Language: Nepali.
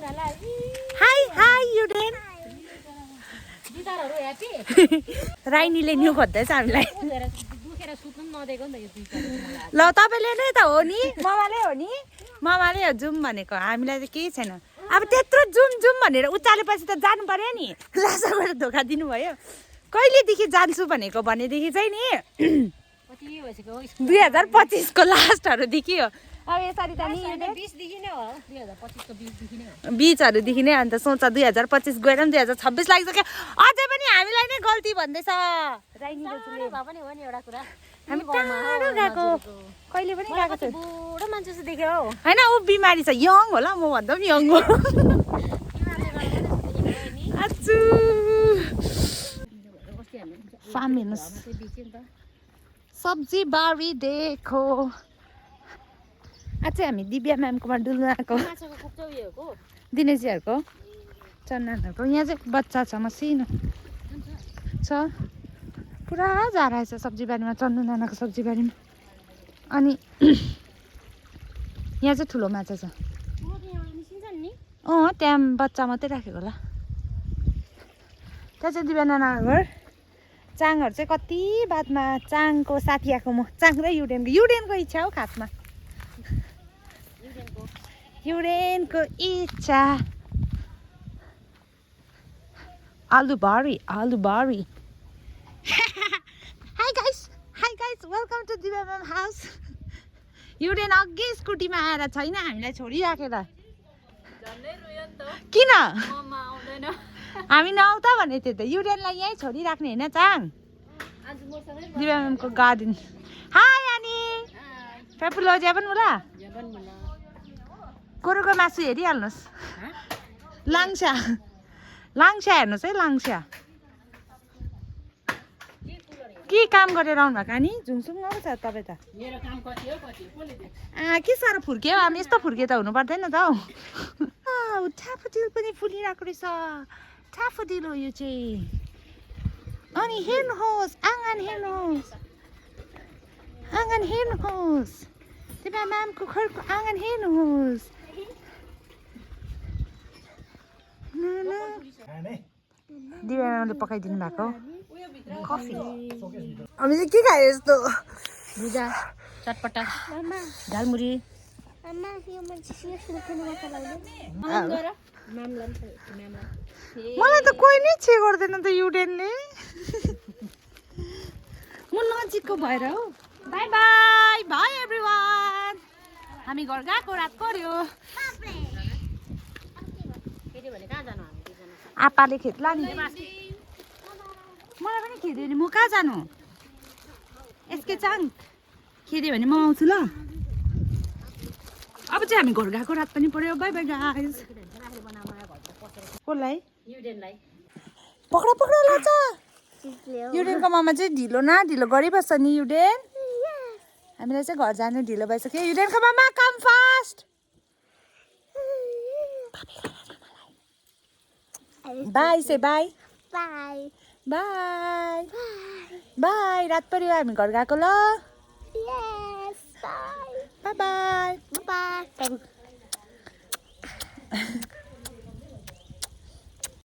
हाई युडेन राइनीले न्यु खोज्दैछ हामीलाई ल तपाईँले नै त हो नि मामाले जाउँ भनेको हामीलाई त केही छैन अब त्यत्रो जाउँ भनेर उचालेपछि त जानु पर्यो नि लासाबाट धोका दिनुभयो कहिलेदेखि जान्छु भनेदेखि चाहिँ नि 2025 को लास्टहरूदेखि हो अब यसरी त नि 20हरूदेखि नै अन्त सोच 2025 गएर पनि 2026 लागिसक्यो अझै पनि हामीलाई नै गल्ती भन्दैछ राइनी दाजुले हामी टाढो गएको कहिले पनि गएको छ बुढो मान्छे जस्तो देख्यो हैन उ बिमारी छ यङ होला म भन्दा पनि यङ हो आचु फार्म हेर्नुस् सब्जी बारी देखो आज हामी दिव्या म्यामकोमा डुल्नु आएको दिनेशजीहरूको चन्दनहरूको यहाँ चाहिँ बच्चा छ मसिनो छ पुरा झारा छ सब्जी बारीमा चन्दन नानाको सब्जी बारीमा अनि यहाँ चाहिँ ठुलो माछा छ त्यहाँ बच्चा मात्रै राखेको होला त्यहाँ चाहिँ दिव्या नानाको घर चाङहरू चाहिँ कति बादमा चाङको साथी आएको म चाङ र युडेनको इच्छा हो खासमा युडेनको इच्छा आलु बारी hi guys welcome to Divya ma'am house Yuden अघि स्कुटीमा आएर छैन हामीलाई छोडिराखेर किन हामी नआउँदा भने थियो त युडेनलाई यहीँ छोडिराख्ने होइन चाङ दिव्या म्यामको गार्डन हाई अनि पेपुलोजिया पनि होला गोरुको मासु हेरिहाल्नुहोस् लाङ्सा हेर्नुहोस् है लाङ्सा के काम गरेर आउनु भएको नि झुङसुङ आउँछ तपाईँ त के साह्रो फुर्क्यो हामी यस्तो फुर्के त हुनु पर्दैन त हौ ठ्याफुटिल पनि फुलिरहेको रहेछ ठ्याफुटिल हो यो चाहिँ अनि हेर्नुहोस् आँगन हेर्नुहोस् दिव्या म्यामको घरको आँगन हेर्नुहोस् दिव्या म्यामले पकाइदिनु भएको कफी हामी चाहिँ के खायो यस्तो भुजा चटपटा झालमुरी मलाई त कोही नै छे गर्दैन त युडेनले म नजिकको भएर हो बाई बाई एभ्रिवान हामी घर गएको रात पर्यो आप्पाले खेद्ला नि मलाई पनि खेद्यो नि म कहाँ जानु यसकै चाङ खेद्यो भने म आउँछु ल अब चाहिँ हामी घर गएको रात पनि पर्यो बाई बाई गाइस कसलाई पक्रा लाग्छ युडेनको मामा चाहिँ ढिलो गरिबस्छ नि युडेन हामीलाई चाहिँ घर जानु ढिलो भइसक्यो युडेनको मामा come fast by say by by रात पर्यो हामी घर गएको ल बाई बाई